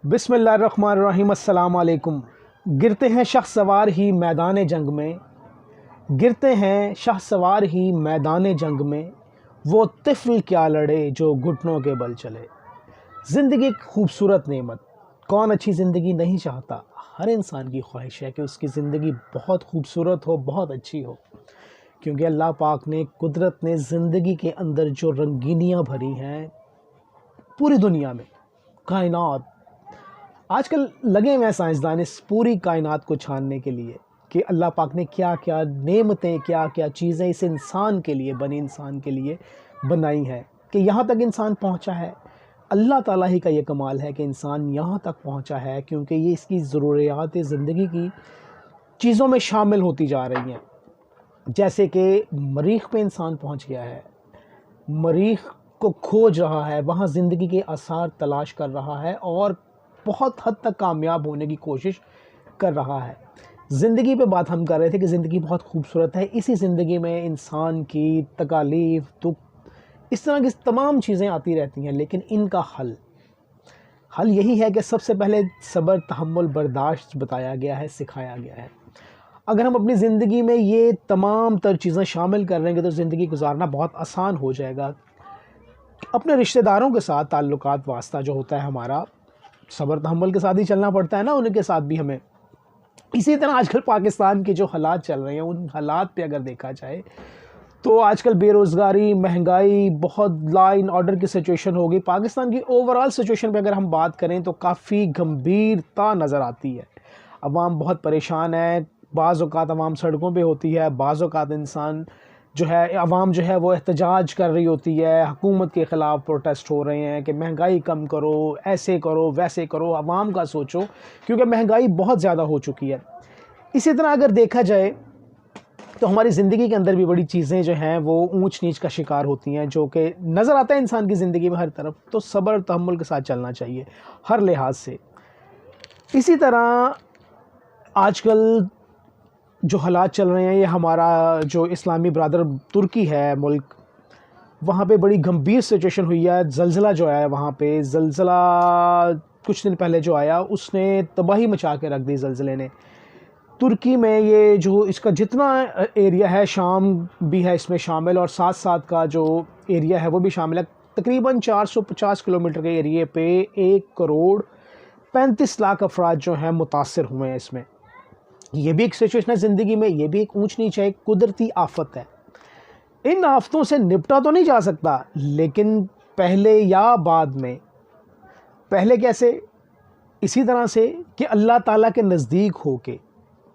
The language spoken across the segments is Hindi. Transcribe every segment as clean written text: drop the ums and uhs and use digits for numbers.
बिस्मिल्लाहिर्रहमानिर्रहीम। अस्सलाम वालेकुम। गिरते हैं शहसवार ही मैदान जंग में, गिरते हैं शहसवार ही मैदान जंग में, वो तिफ़्ल क्या लड़े जो घुटनों के बल चले। ज़िंदगी एक खूबसूरत नेमत, कौन अच्छी ज़िंदगी नहीं चाहता। हर इंसान की ख्वाहिश है कि उसकी ज़िंदगी बहुत खूबसूरत हो, बहुत अच्छी हो, क्योंकि अल्लाह पाक ने, कुदरत ने ज़िंदगी के अंदर जो रंगीनियाँ भरी हैं पूरी दुनिया में, कायनात, आजकल लगे हुए हैं साइंसदान इस पूरी कायनात को छानने के लिए कि अल्लाह पाक ने क्या क्या नेमतें, क्या क्या चीज़ें इस इंसान के लिए, बने इंसान के लिए बनाई हैं कि यहाँ तक इंसान पहुँचा है। अल्लाह ताला ही का ये कमाल है कि इंसान यहाँ तक पहुँचा है, क्योंकि ये इसकी ज़रूरियात ज़िंदगी की चीज़ों में शामिल होती जा रही हैं। जैसे कि मरीख़ पे इंसान पहुँच गया है, मरीख़ को खोज रहा है, वहाँ ज़िंदगी के आसार तलाश कर रहा है और बहुत हद तक कामयाब होने की कोशिश कर रहा है। ज़िंदगी पे बात हम कर रहे थे कि ज़िंदगी बहुत खूबसूरत है। इसी ज़िंदगी में इंसान की तकालीफ़, दुख, इस तरह की तमाम चीज़ें आती रहती हैं, लेकिन इनका हल यही है कि सबसे पहले सब्र, तहम्मुल, बर्दाश्त बताया गया है, सिखाया गया है। अगर हम अपनी ज़िंदगी में ये तमाम तर चीज़ें शामिल कर लेंगे तो ज़िंदगी गुजारना बहुत आसान हो जाएगा। अपने रिश्तेदारों के साथ ताल्लुकात वास्ता जो होता है हमारा, सब्र तहम्मुल के साथ ही चलना पड़ता है ना, उनके साथ भी हमें। इसी तरह आजकल पाकिस्तान के जो हालात चल रहे हैं, उन हालात पे अगर देखा जाए तो आजकल बेरोज़गारी, महंगाई, बहुत लॉ एंड ऑर्डर की सिचुएशन हो गई। पाकिस्तान की ओवरऑल सिचुएशन पे अगर हम बात करें तो काफ़ी गंभीरता नज़र आती है। अवाम बहुत परेशान है, बाज़ औक़ात अवाम सड़कों पे होती है, बाज़ औक़ात इंसान जो है, अवाम जो है वो एहतजाज कर रही होती है, हुकूमत के ख़िलाफ़ प्रोटेस्ट हो रहे हैं कि महंगाई कम करो, ऐसे करो, वैसे करो, अवाम का सोचो, क्योंकि महंगाई बहुत ज़्यादा हो चुकी है। इसी तरह अगर देखा जाए तो हमारी ज़िंदगी के अंदर भी बड़ी चीज़ें जो हैं वो ऊंच नीच का शिकार होती हैं, जो कि नज़र आता है इंसान की ज़िंदगी में हर तरफ। तो सब्र तहम्मुल के साथ चलना चाहिए हर लिहाज से। इसी तरह आजकल जो हालात चल रहे हैं, ये हमारा जो इस्लामी ब्रादर तुर्की है मुल्क, वहाँ पे बड़ी गंभीर सिचुएशन हुई है। ज़लज़ला जो आया है वहाँ पे, ज़लज़ला कुछ दिन पहले जो आया उसने तबाही मचा के रख दी। ज़लज़ले ने तुर्की में, ये जो इसका जितना एरिया है, शाम भी है इसमें शामिल और साथ साथ का जो एरिया है वो भी शामिल है। तकरीबन 450 किलोमीटर के एरिए पे 1 करोड़ 35 लाख अफराद जो हैं मुतासर हुए हैं इसमें। ये भी एक सिचुएशन है ज़िंदगी में, ये भी एक ऊंच नीच है, एक कुदरती आफत है। इन आफतों से निपटा तो नहीं जा सकता, लेकिन पहले या बाद में, पहले कैसे, इसी तरह से कि अल्लाह ताला के नज़दीक हो के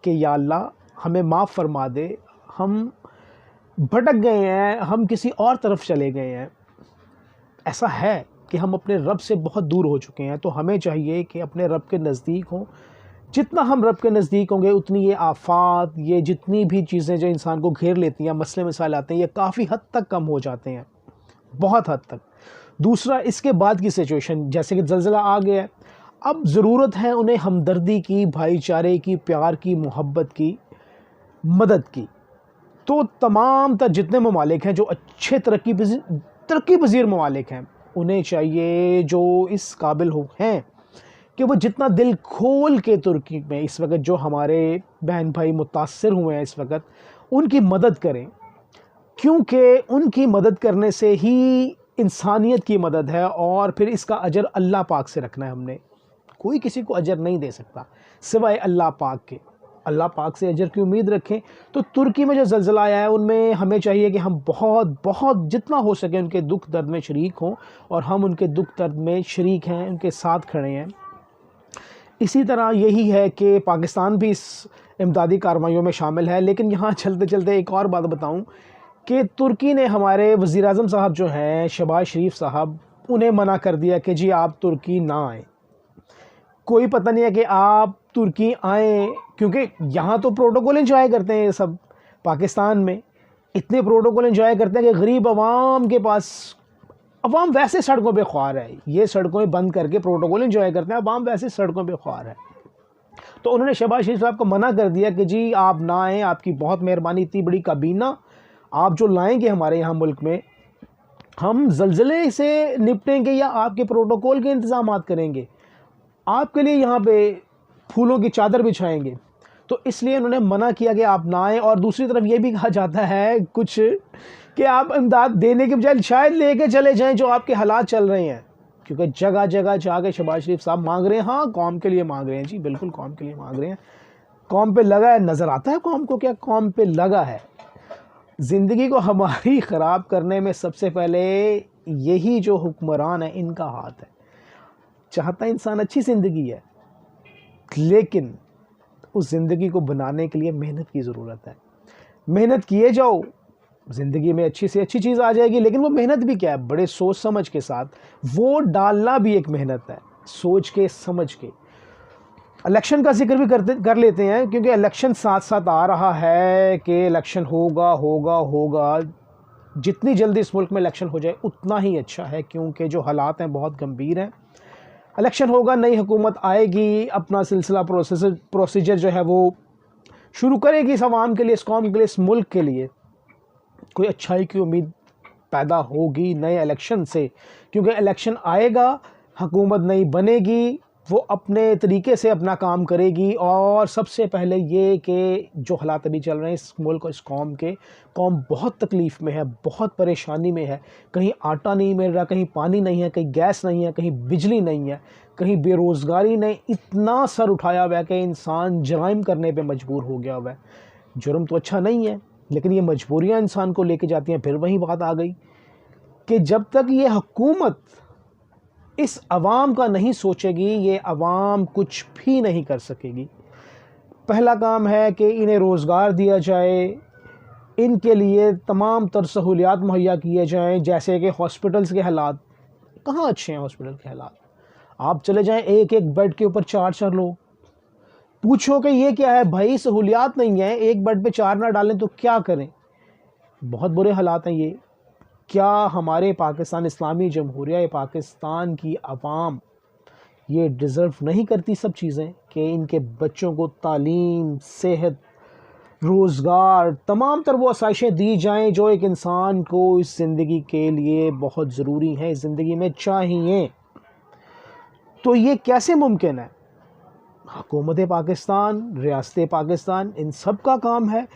कि या अल्लाह हमें माफ़ फरमा दे, हम भटक गए हैं, हम किसी और तरफ चले गए हैं। ऐसा है कि हम अपने रब से बहुत दूर हो चुके हैं, तो हमें चाहिए कि अपने रब के नज़दीक हों। जितना हम रब के नज़दीक होंगे उतनी ये आफ़ात, ये जितनी भी चीज़ें जो इंसान को घेर लेती हैं, मसले मसाइल आते हैं, ये काफ़ी हद तक कम हो जाते हैं, बहुत हद तक। दूसरा, इसके बाद की सिचुएशन, जैसे कि ज़लज़ला आ गया है, अब ज़रूरत है उन्हें हमदर्दी की, भाईचारे की, प्यार की, मोहब्बत की, मदद की। तो तमाम तर जितने ममालिक हैं जो अच्छे तरक्की पज़ीर ममालिक हैं, उन्हें चाहिए, जो इस काबिल हो हैं, कि वो जितना दिल खोल के तुर्की में इस वक्त जो हमारे बहन भाई मुतासर हुए हैं इस वक्त, उनकी मदद करें, क्योंकि उनकी मदद करने से ही इंसानियत की मदद है और फिर इसका अजर अल्लाह पाक से रखना है हमने। कोई किसी को अजर नहीं दे सकता सिवाय अल्लाह पाक के। अल्लाह पाक से अजर की उम्मीद रखें। तो तुर्की में जो ज़लज़ला आया है, उनमें हमें चाहिए कि हम बहुत बहुत जितना हो सके उनके दुख दर्द में शरीक हों, और हम उनके दुख दर्द में शरीक हैं, उनके साथ खड़े हैं। इसी तरह यही है कि पाकिस्तान भी इस इमदादी कार्रवाइयों में शामिल है। लेकिन यहाँ चलते चलते एक और बात बताऊँ कि तुर्की ने, हमारे वज़ीर-ए-आज़म साहब जो हैं शहबाज शरीफ साहब, उन्हें मना कर दिया कि जी आप तुर्की ना आएँ। कोई पता नहीं है कि आप तुर्की आएँ, क्योंकि यहाँ तो प्रोटोकॉल एंजॉय करते हैं ये सब। पाकिस्तान में इतने प्रोटोकॉल एंजॉय करते हैं कि गरीब आवाम के पास, अवाम वैसे सड़कों पे ख्वार है, ये सड़कों बंद करके प्रोटोकॉल एंजॉय करते हैं, अवाम वैसे सड़कों पे ख्वार है। तो उन्होंने शहबाज शरीफ साहब को मना कर दिया कि जी आप ना आएँ, आपकी बहुत मेहरबानी, इतनी बड़ी काबीना आप जो लाएंगे हमारे यहाँ मुल्क में, हम ज़लज़ले से निपटेंगे या आपके प्रोटोकॉल के इंतज़ामात करेंगे। आपके लिए यहाँ पे फूलों की चादर बिछाएंगे, तो इसलिए उन्होंने मना किया कि आप ना आएँ। और दूसरी तरफ ये भी कहा जाता है कुछ कि आप इमदाद देने के बजाय शायद लेके चले जाएं जो आपके हालात चल रहे हैं, क्योंकि जगह जगह जाके शहबाज शरीफ साहब मांग रहे हैं। हाँ, कौम के लिए मांग रहे हैं जी, बिल्कुल कौम के लिए मांग रहे हैं। कौम पे लगा है, नज़र आता है कौम को क्या कौम पे लगा है। ज़िंदगी को हमारी ख़राब करने में सबसे पहले यही जो हुक्मरान है इनका हाथ है। चाहता इंसान अच्छी ज़िंदगी है, लेकिन उस ज़िंदगी को बनाने के लिए मेहनत की ज़रूरत है। मेहनत किए जाओ, ज़िंदगी में अच्छी से अच्छी चीज़ आ जाएगी। लेकिन वो मेहनत भी क्या है, बड़े सोच समझ के साथ। वोट डालना भी एक मेहनत है, सोच के समझ के। इलेक्शन का जिक्र भी कर लेते हैं, क्योंकि इलेक्शन साथ साथ आ रहा है कि इलेक्शन होगा होगा होगा। जितनी जल्दी इस मुल्क में इलेक्शन हो जाए उतना ही अच्छा है, क्योंकि जो हालात हैं बहुत गंभीर हैं। इलेक्शन होगा, नई हुकूमत आएगी, अपना सिलसिला प्रोसीजर जो है वो शुरू करेगी इस आवाम के लिए, इस कौम के लिए, इस मुल्क के लिए। कोई अच्छाई की उम्मीद पैदा होगी नए इलेक्शन से, क्योंकि इलेक्शन आएगा, हुकूमत नई बनेगी, वो अपने तरीके से अपना काम करेगी। और सबसे पहले ये कि जो हालात अभी चल रहे हैं इस मुल्क और इस कौम के, कौम बहुत तकलीफ़ में है, बहुत परेशानी में है। कहीं आटा नहीं मिल रहा, कहीं पानी नहीं है, कहीं गैस नहीं है, कहीं बिजली नहीं है, कहीं बेरोज़गारी ने इतना सर उठाया हुआ है कि इंसान जराइम करने पे मजबूर हो गया हुआ है। जुर्म तो अच्छा नहीं है, लेकिन ये मजबूरियाँ इंसान को लेके जाती हैं। फिर वही बात आ गई कि जब तक ये हुकूमत इस अवाम का नहीं सोचेगी, ये अवाम कुछ भी नहीं कर सकेगी। पहला काम है कि इन्हें रोज़गार दिया जाए, इनके लिए तमाम तर सहूलियात मुहैया किए जाएं, जैसे कि हॉस्पिटल्स के हालात कहाँ अच्छे हैं। हॉस्पिटल के हालात आप चले जाएं, एक एक बेड के ऊपर 4-4 लोग। पूछो कि ये क्या है भाई, सहूलियात नहीं है, एक बेड पे 4 ना डालें तो क्या करें। बहुत बुरे हालात हैं ये। क्या हमारे पाकिस्तान इस्लामी जमहूरिया पाकिस्तान की आवाम ये डिज़र्व नहीं करती सब चीज़ें कि इनके बच्चों को तालीम, सेहत, रोज़गार, तमाम तर वो आसाइशें दी जाएं जो एक इंसान को इस ज़िंदगी के लिए बहुत ज़रूरी हैं, इस ज़िंदगी में चाहिए। तो ये कैसे मुमकिन है? हुकूमत पाकिस्तान, रियासत पाकिस्तान, इन सब का काम है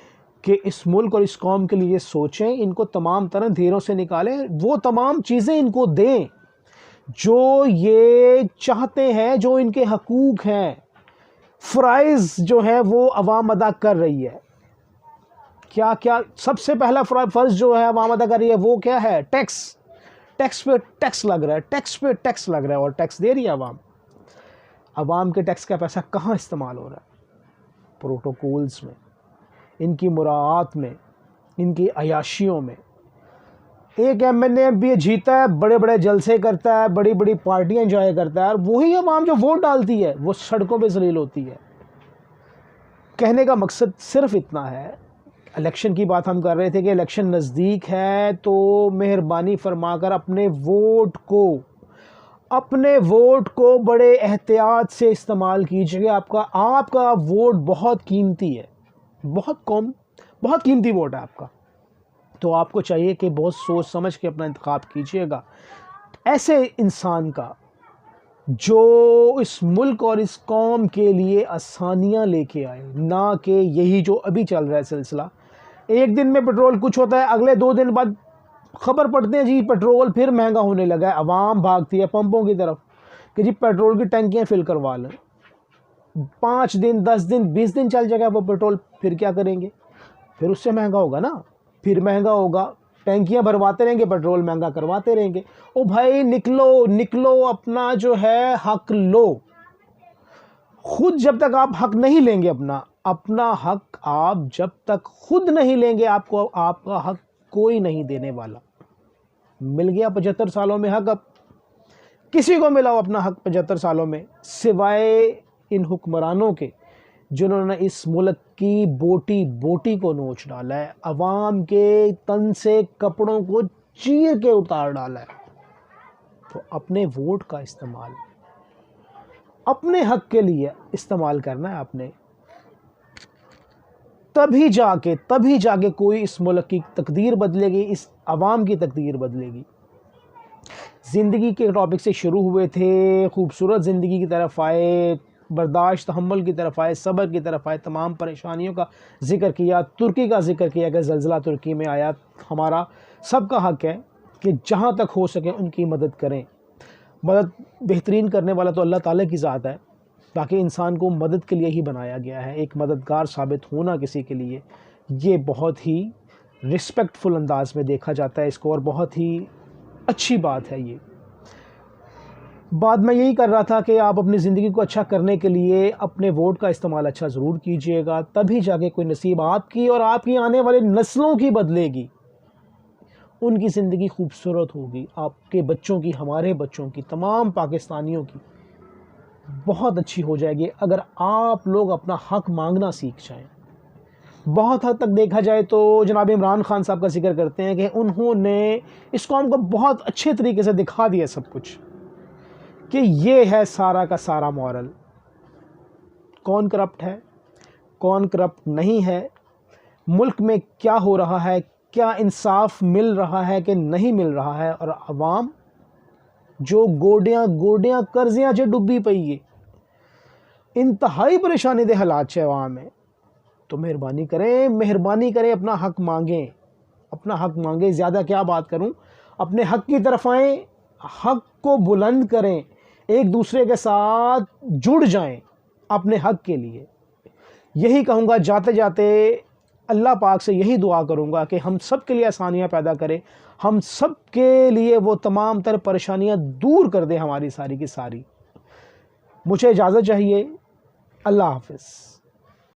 कि इस मुल्क और इस कौम के लिए सोचें, इनको तमाम तरह अंधेरों से निकालें, वो तमाम चीज़ें इनको दें जो ये चाहते हैं, जो इनके हकूक़ हैं। फ़राइज़ जो है वो अवाम अदा कर रही है। क्या क्या सबसे पहला फ़र्ज़ जो है अवाम अदा कर रही है वो क्या है? टैक्स। टैक्स पे टैक्स लग रहा है, टैक्स पे टैक्स लग रहा है, और टैक्स दे रही है अवाम। अवाम के टैक्स का पैसा कहाँ इस्तेमाल हो रहा है? प्रोटोकॉल्स में, इनकी मुराआत में, इनकी अयाशियों में। एक एमएनए भी जीता है, बड़े बड़े जलसे करता है, बड़ी बड़ी पार्टियां एंजॉय करता है, और वही अवाम जो वोट डालती है वो सड़कों पे जलील होती है। कहने का मकसद सिर्फ इतना है, इलेक्शन की बात हम कर रहे थे कि इलेक्शन नज़दीक है, तो मेहरबानी फरमाकर अपने वोट को बड़े एहतियात से इस्तेमाल कीजिए। आपका वोट बहुत कीमती है, बहुत कीमती वोट है आपका। तो आपको चाहिए कि बहुत सोच समझ के अपना इंतखाब कीजिएगा, ऐसे इंसान का जो इस मुल्क और इस कौम के लिए आसानियां लेके आए, ना कि यही जो अभी चल रहा है सिलसिला। एक दिन में पेट्रोल कुछ होता है, अगले 2 दिन बाद खबर पढ़ते हैं जी पेट्रोल फिर महंगा होने लगा है। आवाम भागती है पंपों की तरफ कि जी पेट्रोल की टंकियां फिल करवा लें। 5 दिन, 10 दिन, 20 दिन चल जाएगा वो पेट्रोल, फिर क्या करेंगे? फिर उससे महंगा होगा ना, फिर महंगा होगा, टैंकियां भरवाते रहेंगे, पेट्रोल महंगा करवाते रहेंगे। ओ भाई निकलो अपना जो है हक लो। खुद जब तक आप हक नहीं लेंगे, अपना हक आप जब तक खुद नहीं लेंगे, आपको आपका हक कोई नहीं देने वाला। मिल गया 75 सालों में हक, अब किसी को मिला हो अपना हक 75 सालों में, सिवाय इन हुक्मरानों के जिन्होंने इस मुल्क की बोटी बोटी को नोच डाला है, अवाम के तन से कपड़ों को चीर के उतार डाला है। तो अपने वोट का इस्तेमाल अपने हक के लिए इस्तेमाल करना है आपने, तभी जाके कोई इस मुल्क की तकदीर बदलेगी, इस अवाम की तकदीर बदलेगी। ज़िंदगी के टॉपिक से शुरू हुए थे, खूबसूरत ज़िंदगी की तरफ आए, बर्दाश्त तहम्मुल की तरफ आए, सब्र की तरफ आए, तमाम परेशानियों का ज़िक्र किया, तुर्की का ज़िक्र किया कि ज़लज़ला तुर्की में आया। हमारा सबका हक़ है कि जहाँ तक हो सके उनकी मदद करें। मदद बेहतरीन करने वाला तो अल्लाह ताला की ज़ात है, बाकी इंसान को मदद के लिए ही बनाया गया है। एक मददगार साबित होना किसी के लिए, ये बहुत ही रिस्पेक्टफुल अंदाज में देखा जाता है इसको, और बहुत ही अच्छी बात है ये। बात मैं यही कर रहा था कि आप अपनी ज़िंदगी को अच्छा करने के लिए अपने वोट का इस्तेमाल अच्छा ज़रूर कीजिएगा, तभी जाके कोई नसीब आपकी और आपकी आने वाली नस्लों की बदलेगी। उनकी ज़िंदगी खूबसूरत होगी, आपके बच्चों की, हमारे बच्चों की, तमाम पाकिस्तानियों की बहुत अच्छी हो जाएगी अगर आप लोग अपना हक़ मांगना सीख जाएं। बहुत हद तक देखा जाए तो जनाब इमरान खान साहब का जिक्र करते हैं कि उन्होंने इस कौम को बहुत अच्छे तरीके से दिखा दिया सब कुछ, कि ये है सारा का सारा मॉरल। कौन करप्ट है, कौन करप्ट नहीं है, मुल्क में क्या हो रहा है, क्या इंसाफ मिल रहा है कि नहीं मिल रहा है, और अवाम जो गोडियां कर्जियां च डुबी पई है, इंतहाई परेशानी दे हालात च अवाम है। तो मेहरबानी करें, अपना हक़ मांगें, अपना हक़ मांगें। ज़्यादा क्या बात करूं, अपने हक़ की तरफ आएँ, हक़ को बुलंद करें, एक दूसरे के साथ जुड़ जाएं अपने हक़ के लिए। यही कहूँगा जाते जाते, अल्लाह पाक से यही दुआ करूँगा कि हम सब के लिए आसानियाँ पैदा करे, हम सब के लिए वो तमाम तर परेशानियाँ दूर कर दे हमारी सारी की सारी। मुझे इजाज़त चाहिए। अल्लाह हाफ़िज़।